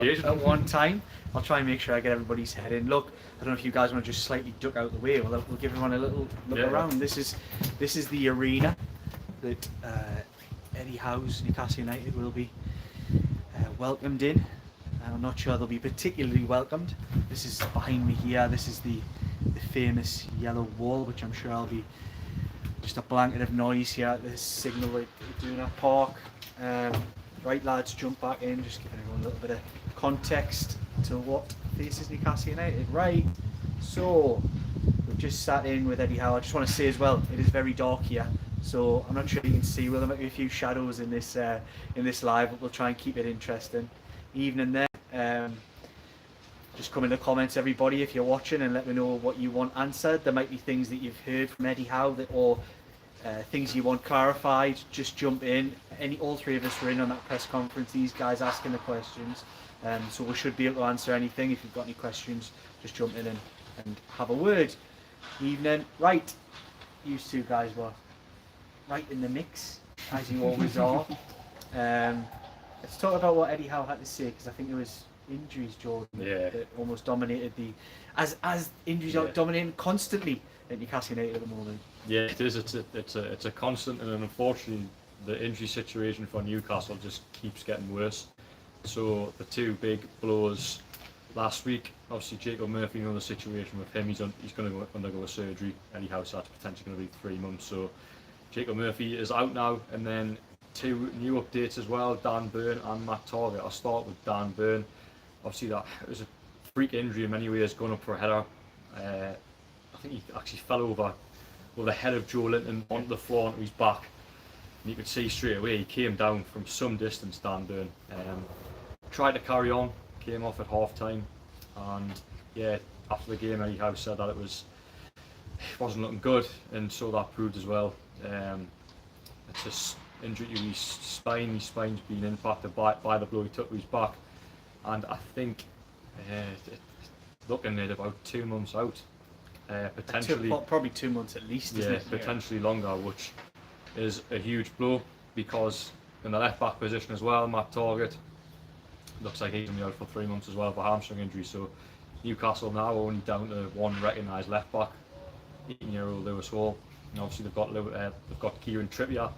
at one time. I'll try and make sure I get everybody's head in. Look, I don't know if you guys want to just slightly duck out the way. We'll give everyone a little look around. This is the arena that Eddie Howe's Newcastle United will be welcomed in. I'm not sure they'll be particularly welcomed. This is behind me here. This is the famous yellow wall, which I'm sure I'll be just a blanket of noise here at the Signal Iduna Park. Right, lads, jump back in, just giving everyone a little bit of context to what faces Newcastle United. Right, so we've just sat in with Eddie Howe. I just want to say as well, it is very dark here, so I'm not sure you can see. Well, there might be a few shadows in this live, but we'll try and keep it interesting. Evening there. Just come in the comments, everybody, if you're watching, and let me know what you want answered. There might be things that you've heard from Eddie Howe or things you want clarified. Just jump in. All three of us were in on that press conference. These guys asking the questions, so we should be able to answer anything. If you've got any questions, just jump in and have a word. Evening. Right, you two guys were right in the mix, as you always are. Let's talk about what Eddie Howe had to say, because I think there was injuries, Jordan, that almost dominated as injuries are dominating constantly at Newcastle United at the moment. Yeah, it is. It's a constant, and unfortunately, the injury situation for Newcastle just keeps getting worse. So the two big blows last week, obviously Jacob Murphy, you know the situation with him. He's going to undergo a surgery. Eddie Howe said that's potentially going to be 3 months. So Jacob Murphy is out now, and then two new updates as well: Dan Burn and Matt Targett. I'll start with Dan Burn. Obviously, that it was a freak injury in many ways, going up for a header. I think he actually fell over with the head of Joe Linton onto the floor onto his back. And you could see straight away he came down from some distance, Dan Burn. Tried to carry on, came off at half time. And yeah, after the game, Eddie Howe said that it wasn't looking good, and so that proved as well. It's just injury to his spine. His spine's been impacted by the blow he took to his back. And I think looking at about 2 months out, potentially probably 2 months at least. Yeah, potentially longer, which is a huge blow, because in the left back position as well, Matt Targett looks like he's going to be out for 3 months as well for hamstring injury. So Newcastle now only down to one recognised left back, 18-year-old Lewis Hall, and obviously they've got Kieran Trippier,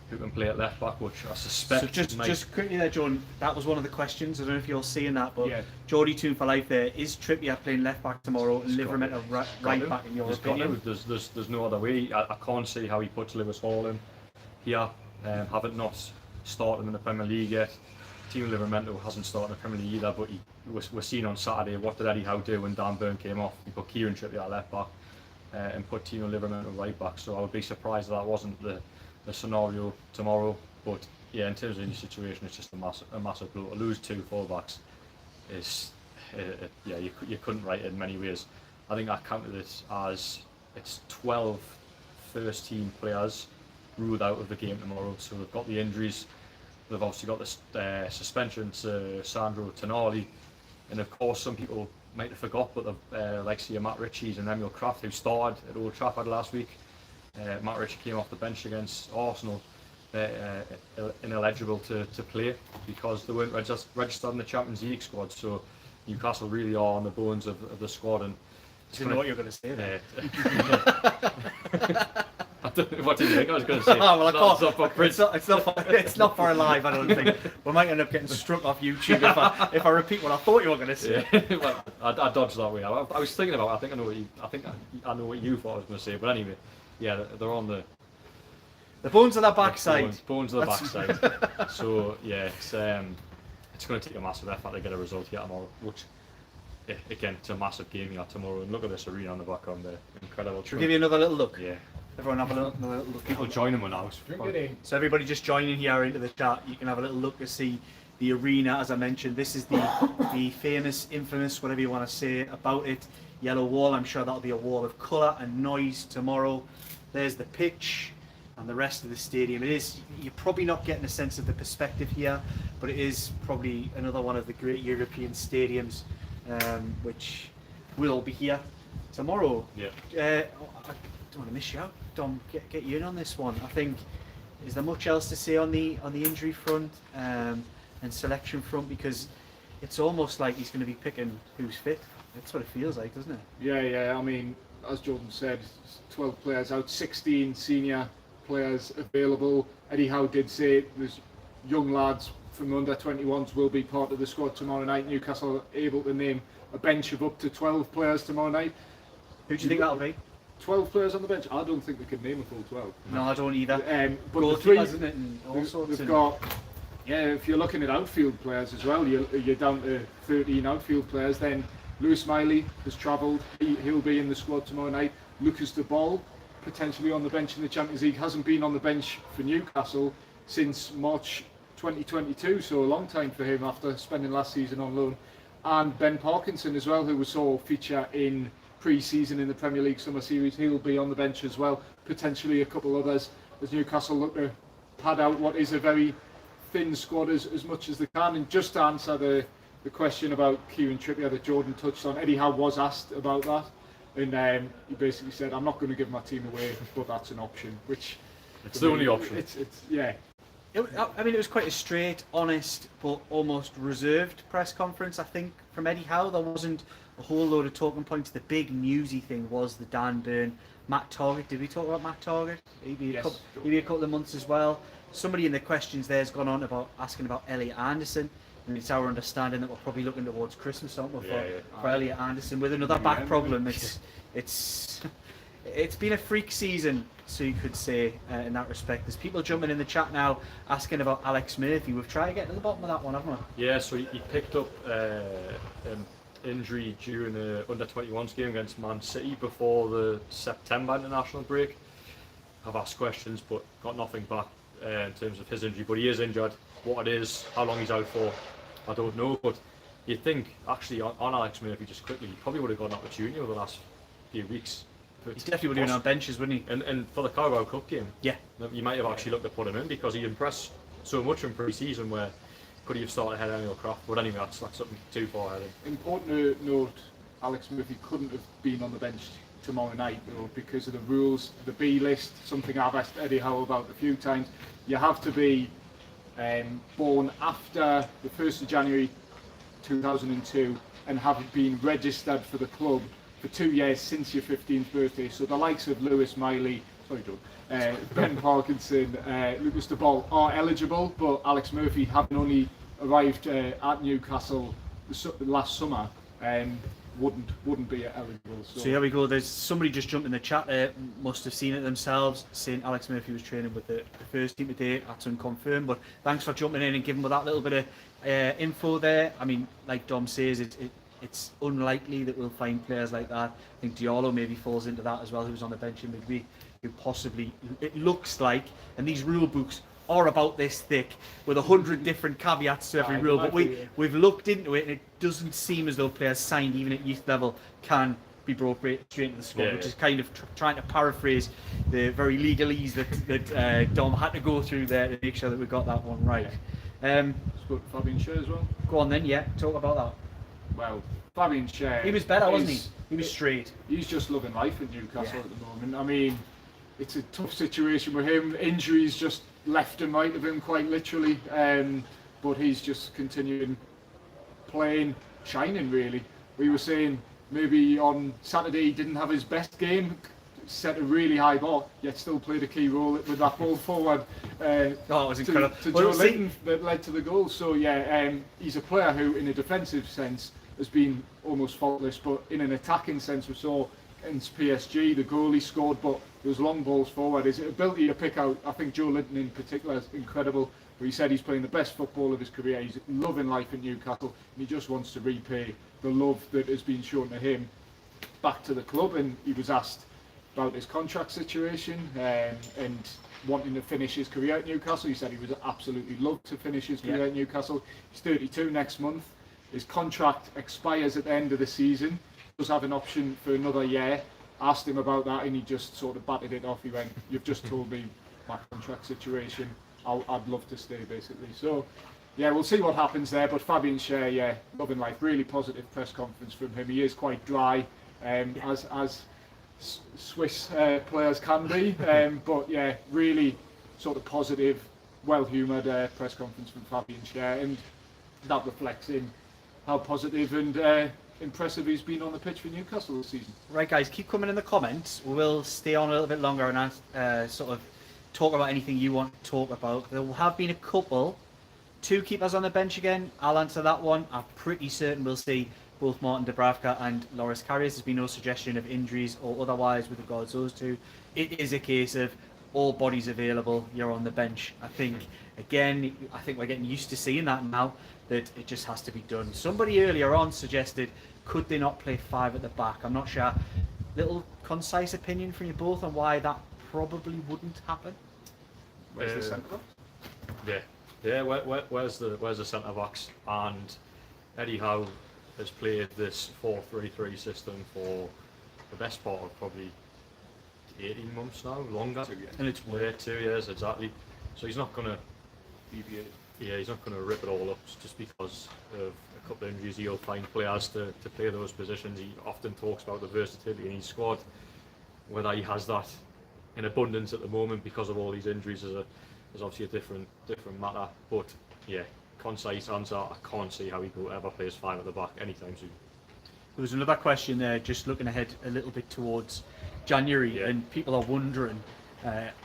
who can play at left back, which I suspect. So just quickly there, John, that was one of the questions. I don't know if you're seeing that, but Geordie Toon for life there. Is Trippier playing left back tomorrow and Livermore right back, in your opinion? There's no other way. I can't see how he puts Lewis Hall in here. Haven't not started in the Premier League yet. Team Livermore hasn't started in the Premier League either, but we're seeing on Saturday, what did Eddie Howe do when Dan Burn came off? He put Kieran Trippier at left back and put Tino Livermore right back. So I would be surprised if that wasn't the scenario tomorrow. But yeah, in terms of any situation, it's just a massive blow. To lose two fullbacks is you couldn't write it in many ways. I think I counted it as it's 12 first team players ruled out of the game tomorrow. So they've got the injuries, they've obviously got the suspension to Sandro Tonali, and of course some people might have forgot, but like see Matt Ritchie's and Emil Kraft, who started at Old Trafford last week. Matt Ritchie came off the bench against Arsenal, ineligible to play because they weren't registered in the Champions League squad. So Newcastle really are on the bones of the squad. And I didn't know what you were going to say there. What did you think I was going to say? Oh, well, it's not for a live, I don't think. We might end up getting struck off YouTube if I repeat what I thought you were going to say. Yeah. Well, I dodged that way. I was thinking about. I know what you thought I was going to say. But anyway, yeah, they're on the bones of the backside. Bones of the backside. So yeah, it's going to take a massive effort to get a result here tomorrow. Which, again, it's a massive game here tomorrow. And look at this arena on the background there. Incredible. Should we give you another little look? Yeah. Everyone have another little look. People joining me now. So everybody just joining here into the chat. You can have a little look to see the arena. As I mentioned, this is the famous, infamous, whatever you want to say about it, yellow wall. I'm sure that'll be a wall of colour and noise tomorrow. There's the pitch and the rest of the stadium. You're probably not getting a sense of the perspective here, but it is probably another one of the great European stadiums, which will be here tomorrow. Yeah. I don't want to miss you out, Dom. Get you in on this one. I think, is there much else to say on the injury front and selection front? Because it's almost like he's going to be picking who's fit. That's what it feels like, doesn't it? Yeah. I mean, as Jordan said, 12 players out, 16 senior players available. Eddie Howe did say there's young lads from the under-21s will be part of the squad tomorrow night. Newcastle are able to name a bench of up to 12 players tomorrow night. Who do you think that'll be? 12 players on the bench? I don't think they can name a full 12. No, I don't either. But the three, isn't it? And all sorts they've got, if you're looking at outfield players as well, you're down to 13 outfield players. Then Lewis Miley has travelled. He'll be in the squad tomorrow night. Lucas De Ball, potentially on the bench in the Champions League, hasn't been on the bench for Newcastle since March 2022, so a long time for him after spending last season on loan. And Ben Parkinson as well, who we saw feature in pre-season in the Premier League Summer Series, he'll be on the bench as well. Potentially a couple others as Newcastle look to pad out what is a very thin squad as much as they can. And just to answer the question about Kieran Trippier that Jordan touched on, Eddie Howe was asked about that, and he basically said, I'm not going to give my team away, but that's an option, which it's the only option. It's yeah. I mean, it was quite a straight, honest, but almost reserved press conference, I think, from Eddie Howe. There wasn't a whole load of talking points. The big newsy thing was the Dan Burn, Matt Targett. Did we talk about Matt Targett? He'd be a couple of months as well. Somebody in the questions there has gone on about asking about Elliot Anderson. And it's our understanding that we're probably looking towards Christmas, aren't we, for Elliot Anderson with another back problem. It's been a freak season, so you could say, in that respect. There's people jumping in the chat now asking about Alex Murphy. We've tried to get to the bottom of that one, haven't we? Yeah, so he picked up an injury during the under-21s game against Man City before the September international break. I've asked questions but got nothing back in terms of his injury, but he is injured. What it is, how long he's out for, I don't know, but you'd think, actually, on Alex Murphy, just quickly, he probably would have got an opportunity over the last few weeks. He's definitely would have been on benches, wouldn't he? And for the Carabao Cup game, yeah, you might have actually looked to put him in because he impressed so much in pre-season where could he have started ahead of Daniel Kraft, but anyway, that's something too far ahead. Important to note, Alex Murphy couldn't have been on the bench tomorrow night though, because of the rules, the B list, something I've asked Eddie Howe about a few times. You have to be born after the 1st of January 2002 and have been registered for the club for 2 years since your 15th birthday. So the likes of Lewis Miley, Ben Parkinson, Lucas De Ball are eligible, but Alex Murphy, having only arrived at Newcastle last summer, wouldn't be eligible. So here we go. There's somebody just jumped in the chat there, must have seen it themselves, saying Alex Murphy was training with the first team today. That's unconfirmed, but thanks for jumping in and giving me that little bit of info there. I mean, like Dom says, it's unlikely that we'll find players like that. I think Diallo maybe falls into that as well, who was on the bench in midweek, who possibly, it looks like, and these rule books are about this thick with 100 different caveats to every rule, but we've looked into it and it doesn't seem as though players signed even at youth level can be brought straight into the squad, which is kind of trying to paraphrase the very legalese that Dom had to go through there to make sure that we got that one right. Spoke to Fabian Schär as well. Go on then, talk about that. Well, Fabian Schär, he was better, wasn't he? He was straight. He's just loving life at Newcastle at the moment. I mean, it's a tough situation with him. Injuries just left and right of him, quite literally. But he's just continuing playing, shining really. We were saying maybe on Saturday he didn't have his best game, set a really high bar, yet still played a key role with that ball forward. It was incredible. To Joe Linton that led to the goal. So he's a player who, in a defensive sense, has been almost faultless, but in an attacking sense, we saw against PSG the goal he scored, but those long balls forward, his ability to pick out, I think Joe Linton in particular is incredible, where he said he's playing the best football of his career, he's loving life in Newcastle, and he just wants to repay the love that has been shown to him back to the club. And he was asked about his contract situation and wanting to finish his career at Newcastle. He said he would absolutely love to finish his career at Newcastle. He's 32 next month. His contract expires at the end of the season. He does have an option for another year. Asked him about that and he just sort of batted it off. He went, "You've just told me my contract situation. I'd love to stay," basically. So yeah, we'll see what happens there. But Fabian Schär, loving life. Really positive press conference from him. He is quite dry, as Swiss players can be. But yeah, really sort of positive, well-humoured press conference from Fabian Schär, and that reflects in how positive and impressive he's been on the pitch for Newcastle this season. Right, guys, keep coming in the comments. We'll stay on a little bit longer and sort of talk about anything you want to talk about. There have been a couple. 2 keepers on the bench again. I'll answer that one. I'm pretty certain we'll see both Martin Dubravka and Loris Karius. There's been no suggestion of injuries or otherwise with regards to those two. It is a case of all bodies available, you're on the bench. I think we're getting used to seeing that now, that it just has to be done. Somebody earlier on suggested, could they not play 5 at the back? I'm not sure. Little concise opinion from you both on why that probably wouldn't happen? Where's the centre back? Yeah. Where's the centre backs? And Eddie Howe has played this 4-3-3 system for the best part of probably 18 months now, longer. 2 years. And it's worked. 2 years exactly. So he's not gonna Deviate. Yeah, he's not going to rip it all up just because of a couple of injuries. He'll find players to play those positions. He often talks about the versatility in his squad. Whether he has that in abundance at the moment because of all these injuries is obviously a different matter. But yeah, concise answer, I can't see how he could ever plays 5 at the back anytime soon. There was another question there, just looking ahead a little bit towards January, and people are wondering,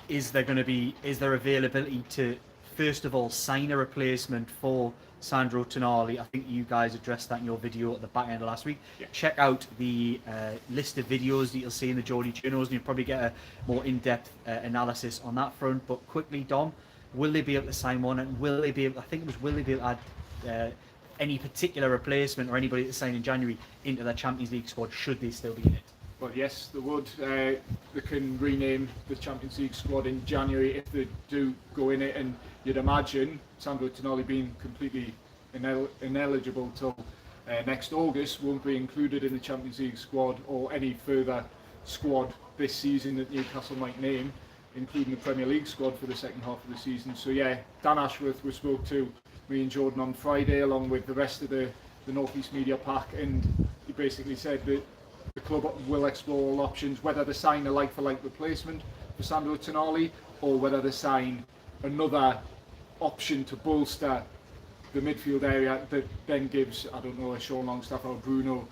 is there availability to, first of all, sign a replacement for Sandro Tonali? I think you guys addressed that in your video at the back end of last week. Yeah. Check out the list of videos that you'll see in the Geordie journals, and you'll probably get a more in-depth analysis on that front. But quickly, Dom, will they be able to sign one, and will they be able to add any particular replacement or anybody that's signed in January into their Champions League squad, should they still be in it? Well, yes, they would. They can rename the Champions League squad in January if they do go in it, and you'd imagine Sandro Tonali being completely ineligible till next August won't be included in the Champions League squad or any further squad this season that Newcastle might name, including the Premier League squad for the second half of the season. So yeah, Dan Ashworth, we spoke to me and Jordan on Friday along with the rest of the North East Media Pack, and he basically said that the club will explore all options, whether they sign a like-for-like replacement for Sandro Tonali or whether they sign another option to bolster the midfield area that then gives, I don't know, a Sean Longstaff or Bruno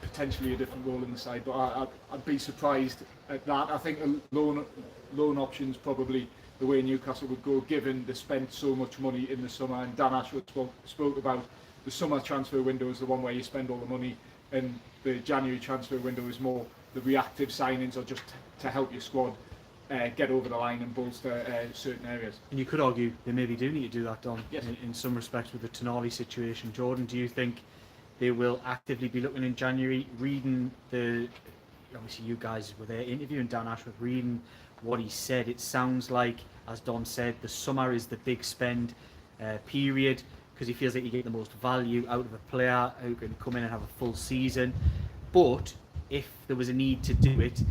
potentially a different role in the side. But I'd be surprised at that. I think a loan option's probably the way Newcastle would go, given they spent so much money in the summer. And Dan Ashworth spoke about the summer transfer window is the one where you spend all the money, and the January transfer window is more the reactive signings or just to help your squad get over the line and bolster certain areas. And you could argue they maybe do need to do that, Don, yes, in some respects with the Tonali situation. Jordan, do you think they will actively be looking in January? Obviously you guys were there interviewing Dan Ashworth, reading what he said, it sounds like, as Don said, the summer is the big spend period, because he feels like you get the most value out of a player who can come in and have a full season. But if there was a need to do it,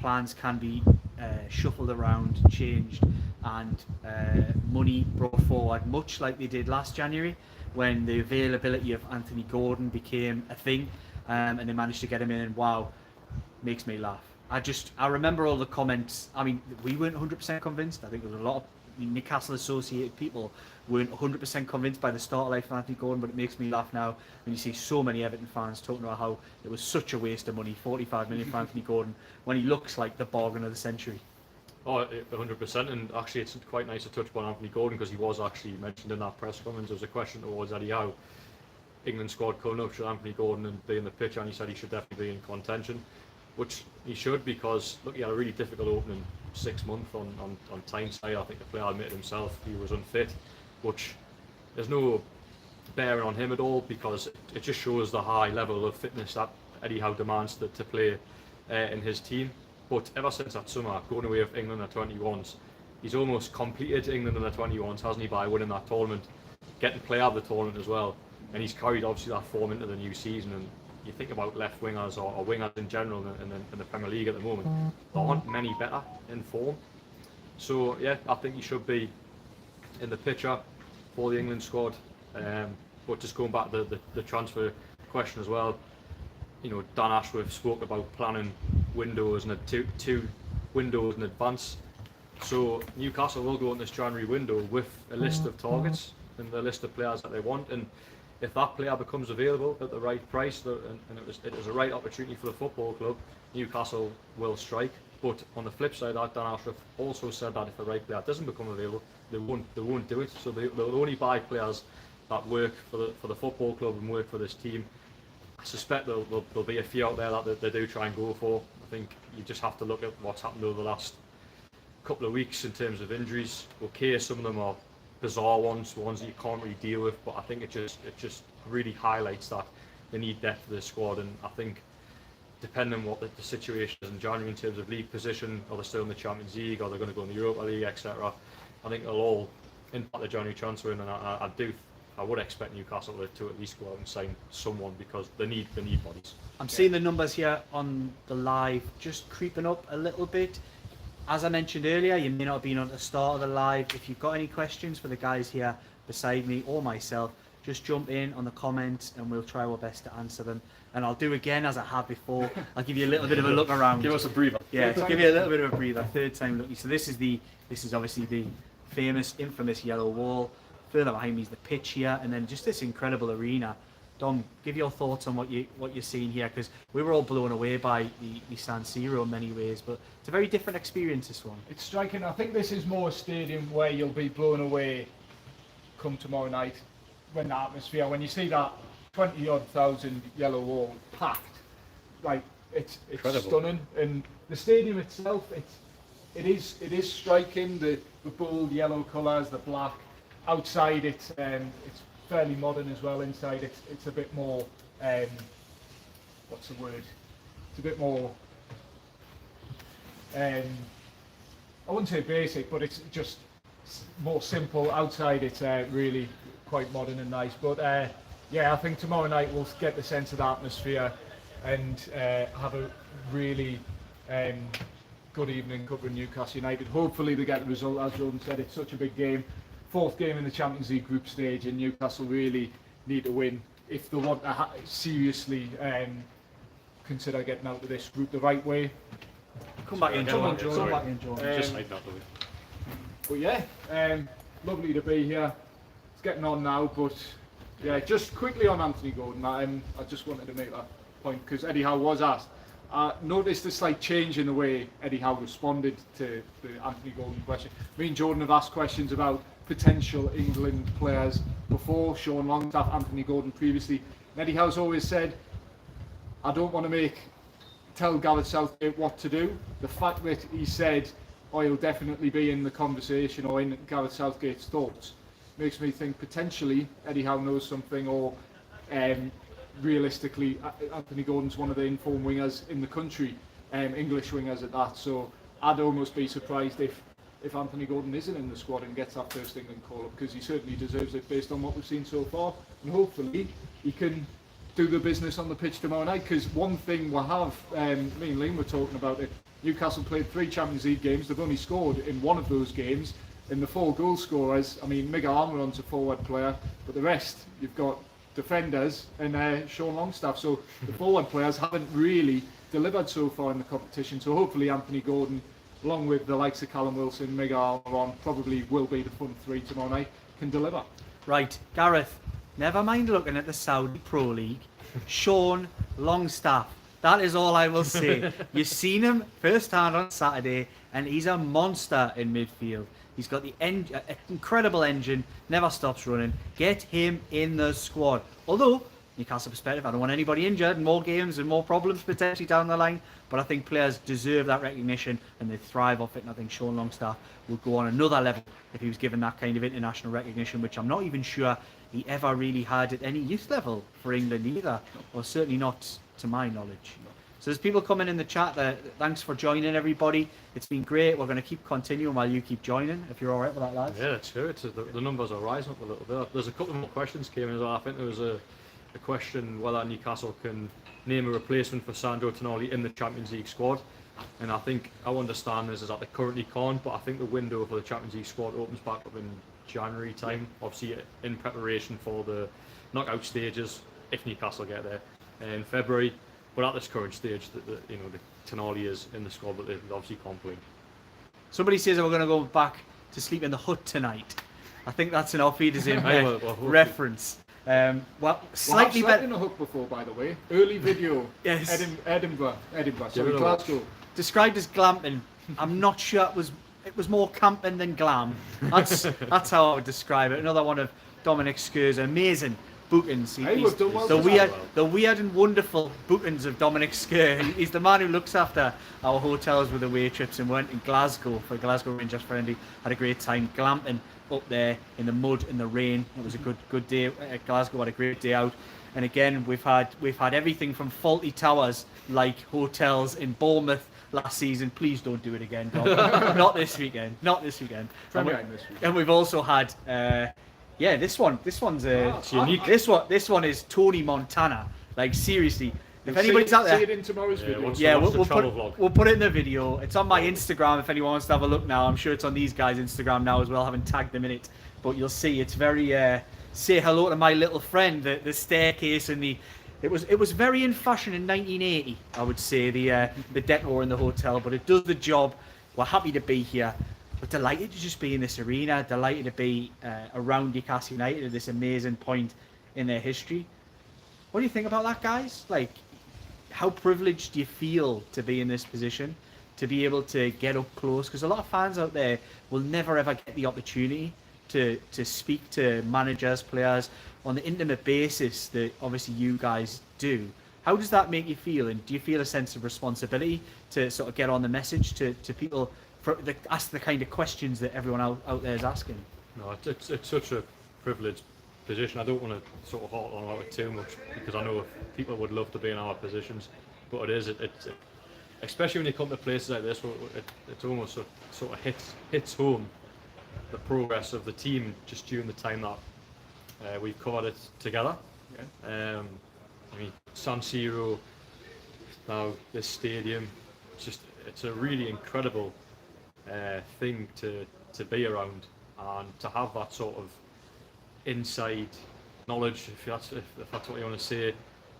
plans can be shuffled around, changed, and money brought forward, much like they did last January when the availability of Anthony Gordon became a thing, and they managed to get him in, and wow, makes me laugh. I remember all the comments. I mean, we weren't 100% convinced. I think there was a lot of Newcastle associated people weren't 100% convinced by the start life of Anthony Gordon, but it makes me laugh now when you see so many Everton fans talking about how it was such a waste of money, 45 million for Anthony Gordon, when he looks like the bargain of the century. Oh, 100%, and actually it's quite nice to touch upon Anthony Gordon, because he was actually mentioned in that press conference. There was a question towards Eddie Howe, England squad coming up, should Anthony Gordon be in the pitch, and he said he should definitely be in contention, which he should, because look, he had a really difficult opening 6 months on Tyneside. I think the player admitted himself he was unfit, which there's no bearing on him at all, because it just shows the high level of fitness that Eddie Howe demands to play in his team. But ever since that summer, going away with England under 21s, he's almost completed England under 21s, hasn't he, by winning that tournament, getting player of the tournament as well, and he's carried obviously that form into the new season. And you think about left wingers or wingers in general in the Premier League at the moment, there aren't many better in form. So yeah, I think he should be in the picture for the England squad. But just going back to the transfer question as well, you know, Dan Ashworth spoke about planning windows and two windows in advance. So Newcastle will go in this January window with a list of targets and the list of players that they want, and if that player becomes available at the right price and it was a right opportunity for the football club, Newcastle will strike. But on the flip side, Dan Ashraf also said that if the right player doesn't become available, they won't do it. So they'll only buy players that work for the football club and work for this team. I suspect there'll be a few out there that they do try and go for. I think you just have to look at what's happened over the last couple of weeks in terms of injuries. Okay, some of them are bizarre ones that you can't really deal with, but I think it just really highlights that they need depth for the squad. And I think depending on what the situation is in January in terms of league position, or they're still in the Champions League, or they're going to go in the Europa League, etc., I think it'll all impact the January transfer. And I would expect Newcastle to at least go out and sign someone, because they need bodies. I'm seeing the numbers here on the live just creeping up a little bit. As I mentioned earlier, you may not have been on the start of the live. If you've got any questions for the guys here beside me or myself, just jump in on the comments and we'll try our best to answer them. And I'll do again as I have before. I'll give you a little bit of a look around. Give us a breather. Yeah, to give you a little bit of a breather. Third time looking. So this is obviously the infamous yellow wall. Further behind me is the pitch here, and then just this incredible arena. Dom, give your thoughts on what you're seeing here, because we were all blown away by the San Siro in many ways, but it's a very different experience, this one. It's striking. I think this is more a stadium where you'll be blown away come tomorrow night, when the atmosphere, when you see that 20-odd thousand yellow wall packed, like it's stunning. And the stadium itself, it is striking. The bold yellow colours, the black. Outside it's fairly modern as well. Inside it's a bit more what's the word? It's a bit more I wouldn't say basic, but it's just more simple. Outside it's really quite modern and nice. But yeah, I think tomorrow night we'll get the sense of the atmosphere and have a really good evening covering Newcastle United. Hopefully they get the result. As Jordan said, it's such a big game. Fourth game in the Champions League group stage, and Newcastle really need to win if they want to seriously consider getting out of this group the right way. Come back in, Jordan. Just like that, but yeah, lovely to be here. It's getting on now, but yeah, just quickly on Anthony Gordon. I just wanted to make that point because Eddie Howe was asked. I noticed a slight change in the way Eddie Howe responded to the Anthony Gordon question. Me and Jordan have asked questions about potential England players before, Sean Longstaff, Anthony Gordon previously. And Eddie Howe's always said, I don't want to tell Gareth Southgate what to do. The fact that he said, oh, he'll definitely be in the conversation or in Gareth Southgate's thoughts makes me think potentially Eddie Howe knows something, or realistically Anthony Gordon's one of the informed wingers in the country, English wingers at that. So I'd almost be surprised if Anthony Gordon isn't in the squad and gets that first England call-up, because he certainly deserves it based on what we've seen so far, and hopefully he can do the business on the pitch tomorrow night. Because one thing we'll have, me and Liam were talking about it, Newcastle played 3 Champions League games, they've only scored in one of those games, and the 4 goal scorers, I mean, Miguel Almiron's a forward player, but the rest, you've got defenders and Sean Longstaff, so the forward players haven't really delivered so far in the competition. So hopefully Anthony Gordon, along with the likes of Callum Wilson, Miguel Almiron, probably will be the front 3 tomorrow night, can deliver. Right, Gareth, never mind looking at the Saudi Pro League. Sean Longstaff, that is all I will say. You've seen him firsthand on Saturday, and he's a monster in midfield. He's got the incredible engine, never stops running. Get him in the squad. Although, Newcastle perspective, I don't want anybody injured and more games and more problems potentially down the line. But I think players deserve that recognition and they thrive off it. And I think Sean Longstaff will go on another level if he was given that kind of international recognition, which I'm not even sure he ever really had at any youth level for England either, or certainly not to my knowledge. So there's people coming in the chat there. Thanks for joining, everybody. It's been great. We're going to keep continuing while you keep joining, if you're all right with that, lads. Yeah, it's good. The numbers are rising up a little bit. There's a couple more questions came in as well. I think there was a question whether Newcastle can name a replacement for Sandro Tonali in the Champions League squad. And I think I understand this is that they currently can't, but I think the window for the Champions League squad opens back up in January time, obviously in preparation for the knockout stages, if Newcastle get there in February. But at this current stage, the Tonali is in the squad, but they obviously can't play. Somebody says we're going to go back to sleep in the hut tonight. I think that's an Auf Wiedersehen reference. Well, Slightly I've slept better. in a hut before, by the way. Early video. Yes. Edinburgh. Sorry, it a Glasgow. Described as glamping. I'm not sure it was more camping than glam. That's how I would describe it. Another one of Dominic Schär's amazing bookings. Hey, we've done well the for weird, that. the weird and wonderful bookings of Dominic Schär. He's the man who looks after our hotels with away trips, and went in Glasgow for Glasgow Rangers friendly. Had a great time glamping up there in the mud and the rain. It was a good day at Glasgow. Had a great day out. And again, we've had everything from faulty towers like hotels in Bournemouth last season. Please don't do it again, Dom. Not this weekend. Premier this week. And we've also had this one's It's unique. This one is Tony Montana. Like, seriously, if anybody's out there, see it in tomorrow's video. what's yeah, the we'll travel put vlog? we'll put it in the video. It's on my Instagram if anyone wants to have a look now. I'm sure it's on these guys' Instagram now as well. I haven't tagged them in it, but you'll see it's very say hello to my little friend. The staircase and it was very in fashion in 1980. I would say the decor in the hotel, but it does the job. We're happy to be here. We're delighted to just be in this arena. Delighted to be around Newcastle United at this amazing point in their history. What do you think about that, guys? Like, how privileged do you feel to be in this position, to be able to get up close? Because a lot of fans out there will never ever get the opportunity to speak to managers, players on the intimate basis that obviously you guys do. How does that make you feel? And do you feel a sense of responsibility to sort of get on the message to people, ask the kind of questions that everyone out there is asking? No, it's such a privileged position. I don't want to sort of harp on about it too much, because I know people would love to be in our positions, but it's especially when you come to places like this, where it's almost sort of hits home the progress of the team just during the time that we've covered it together. Yeah. I mean, San Siro, now this stadium, it's a really incredible thing to be around, and to have that sort of inside knowledge, if that's what you want to say,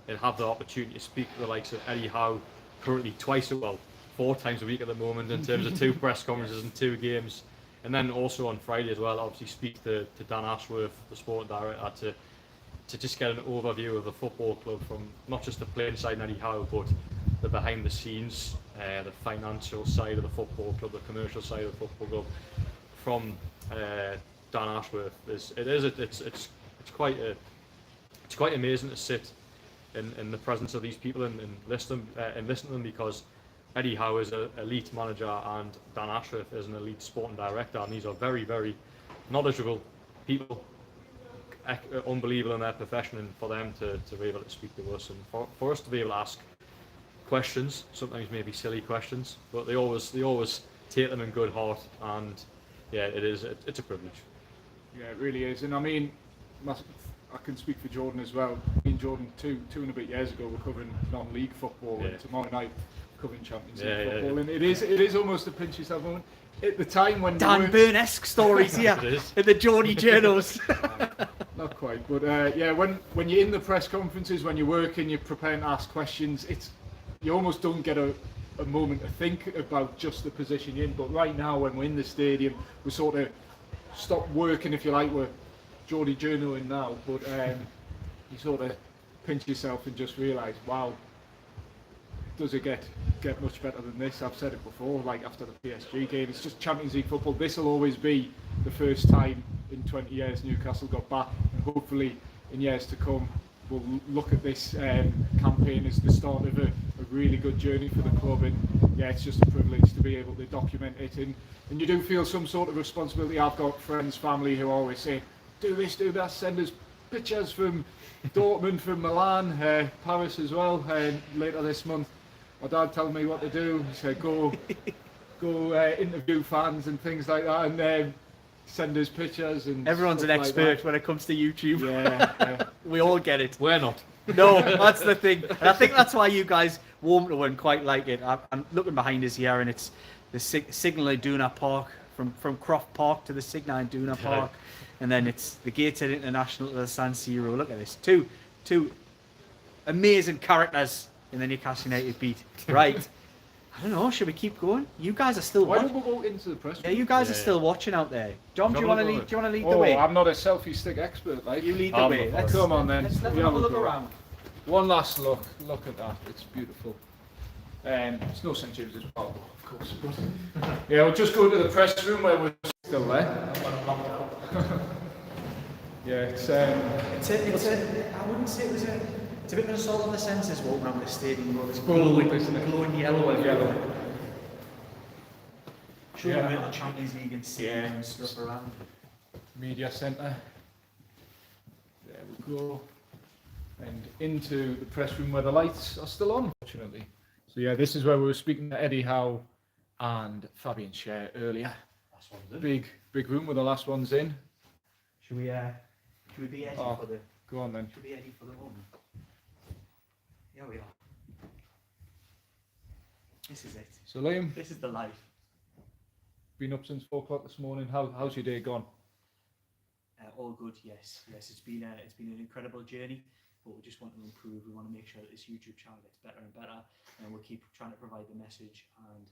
and have the opportunity to speak to the likes of Eddie Howe, currently 4 times a week at the moment in terms of 2 press conferences and 2 games, and then also on Friday as well, obviously speak to Dan Ashworth, the sporting director, to just get an overview of the football club from not just the playing side and Eddie Howe, but the behind the scenes, the financial side of the football club, the commercial side of the football club, from Dan Ashworth. It's quite amazing to sit in the presence of these people and listen to them, because Eddie Howe is an elite manager and Dan Ashworth is an elite sporting director, and these are very, very knowledgeable people, unbelievable in their profession, and for them to be able to speak to us, and for us to be able to ask questions, sometimes maybe silly questions, but they always take them in good heart, and yeah, it's a privilege. Yeah, it really is. And I mean, I can speak for Jordan as well. Me and Jordan, two and a bit years ago, were covering non-league football, and tomorrow night covering Champions League football. And it is almost a pinch yourself moment. At the time when Dan Burn-esque stories here in the Geordie journals. Not quite, but when you're in the press conferences, when you're working, you're preparing to ask questions, you almost don't get a moment to think about just the position you're in. But right now, when we're in the stadium, we sort of stop working, if you like. We're Geordie journaling now, but you sort of pinch yourself and just realise, wow, does it get much better than this? I've said it before, like after the PSG game, it's just Champions League football. This will always be the first time in 20 years Newcastle got back, and hopefully in years to come we'll look at this campaign as the start of a really good journey for the club. And yeah, it's just a privilege to be able to document it, and you do feel some sort of responsibility. I've got friends, family who always say, do this, do that, send us pictures from Dortmund, from Milan, Paris as well, later this month. My dad told me what to do. He said, go interview fans and things like that, and send us pictures. And everyone's an expert when it comes to YouTube. Yeah. We all get it. We're not. No, that's the thing. And I think that's why you guys warm to it and quite like it. I'm looking behind us here, and it's the Signal Iduna Park, from Croft Park to the Signal Iduna Park. And then it's the Gateshead International to the San Siro. Look at this. Two amazing characters in the Newcastle United beat. Right. I don't know. Should we keep going? You guys are still Why watching. don't we go into the press Yeah, room? you guys Yeah, are still watching out there. Dom, do Have you a want to look lead? over. Do you want to lead the Oh, way? I'm not a selfie stick expert, like. You lead the I'm way. not. Come on then. Let's We have a have a look go. around. One last look. Look at that. It's beautiful. It's no St James's Park, of course. But yeah, we'll just go to the press room where we're still there. Yeah, it's I wouldn't say it's a bit of an assault on the senses walking around the stadium. It's glowing, isn't it? glowing yellow and Yellow. Sure, Yeah. the Champions League and stadium and stuff around. Media centre. There we go. And into the press room where the lights are still on, fortunately. So yeah, this is where we were speaking to Eddie Howe and Fabian Schär earlier. Last one's in. Big room with the last ones in. Should we be Eddie Oh. for the? Go on then. Should we be Eddie for the moment? Here we are. This is it. So Liam, This is the life. been up since 4 o'clock this morning. How's your day gone? All good, yes. It's been an incredible journey, but we just want to improve. We want to make sure that this YouTube channel gets better and better, and we'll keep trying to provide the message and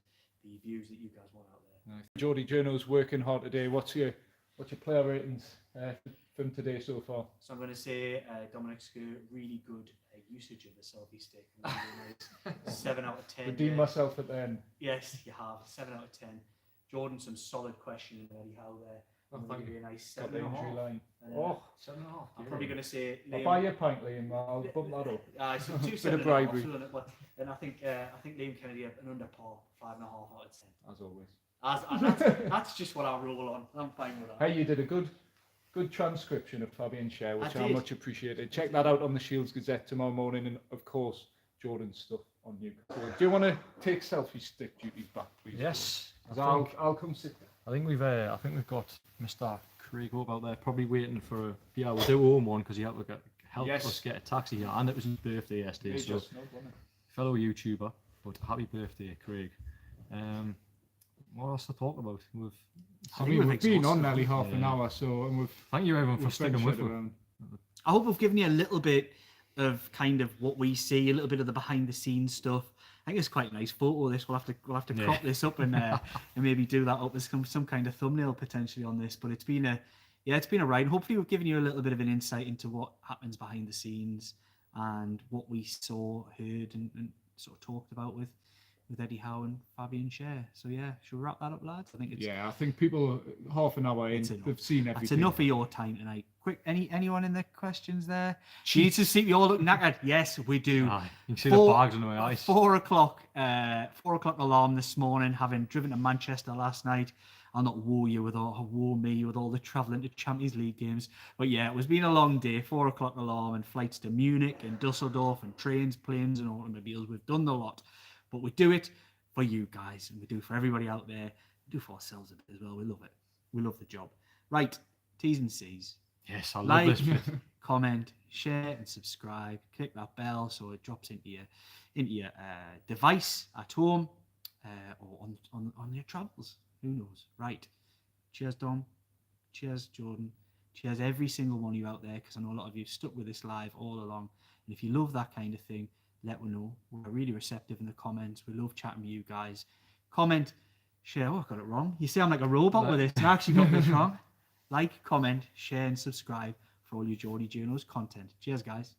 the views that you guys want out there. Nice. Geordie Journo's working hard today. What's your player ratings from today so far? So I'm going to say Dominic Skir, really good usage of the selfie stick. Really nice. 7 out of 10. Redeem myself at the end. Yes, you have. 7 out of 10. Jordan, some solid questioning Eddie Howe there. Oh, I'm thank gonna you. give a nice Got the 7.5. injury line. And, Oh, 7.5. I'm probably going to say I'll Liam. buy you a pint, Liam. I'll bump that up. So two Bit of 7.5, bribery. and I think Liam Kennedy an under par, 5.5 out of 10. As always. That's just what I roll on. I'm fine with that. Hey, you did a good transcription of Fabian Schär, which I I did. much appreciated. Check that out on the Shields Gazette tomorrow morning, and of course, Jordan's stuff on Newcastle. Do you want to take selfie stick duties back, please? Yes. 'Cause I think, I'll come sit there. I think we've got Mr. Craig Hope out there, probably waiting for a. Yeah, we'll do our own one because he helped Yes. us get a taxi here, and it was his birthday yesterday. Hey, So just no, wasn't it? fellow YouTuber, but happy birthday, Craig. What else to talk about? I mean, we've been on nearly half an Yeah. hour, so and we've Thank you everyone for we've sticking with ventured us. around. I hope we've given you a little bit of kind of what we see, a little bit of the behind the scenes stuff. I think it's quite a nice photo. This we'll have to Yeah. crop this up and maybe do that up as some kind of thumbnail potentially on this. But it's been a ride. Hopefully we've given you a little bit of an insight into what happens behind the scenes and what we saw, heard, and sort of talked about with Eddie Howe and Fabian Schär. So yeah, should we wrap that up, lads? I think it's Yeah, I think people half an hour in, It's enough. they've seen that's everything. enough of your time tonight. Quick, anyone in the questions there? Do you need to see you all look knackered? Yes, we do. Aye, you can see Four- the bags under my eyes. 4 o'clock, 4 o'clock alarm this morning. Having driven to Manchester last night, I'll not woo you with all the travelling to Champions League games. But yeah, it was been a long day. 4 o'clock alarm and flights to Munich and Dusseldorf and trains, planes, and automobiles. We've done the lot, but we do it for you guys, and we do it for everybody out there. We do it for ourselves a bit as well. We love it. We love the job. Right, T's and C's. Yes, I love Like, this bit. comment, share, and subscribe. Click that bell so it drops into your device at home or on your travels. Who knows? Right. Cheers, Dom. Cheers, Jordan. Cheers, every single one of you out there, because I know a lot of you stuck with this live all along. And if you love that kind of thing, let me know. We're really receptive in the comments. We love chatting with you guys. Comment, share. Oh, I got it wrong. You see, I'm like a robot with this. I actually got this wrong. Like, comment, share, and subscribe for all your Geordie Journos content. Cheers, guys.